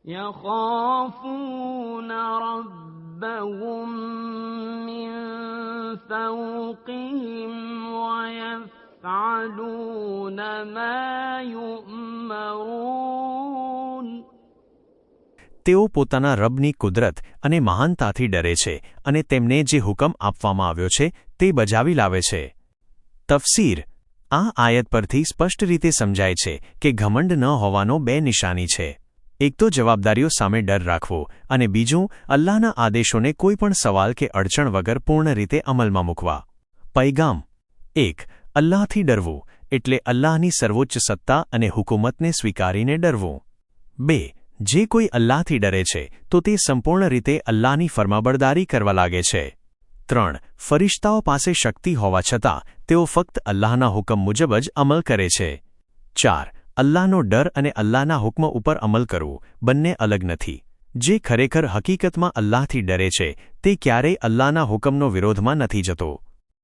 يخافون ربهم من فوقهم ويفعلون ما يؤمرون. તેઓ પોતાના રબની કુદરત અને મહાનતાથી ડરે છે અને તેમને જે હુકમ આપવામાં આવ્યો છે તે બજાવી લાવે છે. તફસીર: આ આયત પરથી સ્પષ્ટ રીતે સમજાય છે કે ઘમંડ ન હોવાનો બે નિશાની છે. એક તો જવાબદારીઓ સામે ડર રાખવો અને બીજું અલ્લાહના આદેશોને કોઈપણ સવાલ કે અડચણ વગર પૂર્ણ રીતે અમલમાં મૂકવા. પૈગામ: 1. અલ્લાહથી ડરવું એટલે અલ્લાહની સર્વોચ્ચ સત્તા અને હુકુમતને સ્વીકારીને ડરવું. 2. જે કોઈ અલ્લાહથી ડરે છે તો તે સંપૂર્ણ રીતે અલ્લાહની ફરમાબરદારી કરવા લાગે છે. 3. ફરિશ્તાઓ પાસે શક્તિ હોવા છતાં તેઓ ફક્ત અલ્લાહના હુકમ મુજબ જ અમલ કરે છે. 4. અલ્લાહનો ડર અને અલ્લાહના હુકમ ઉપર અમલ કરવું બંને અલગ નથી. જે ખરેખર હકીકતમાં અલ્લાહથી ડરે છે તે ક્યારેય અલ્લાહના હુકમનો વિરોધમાં નથી જતો.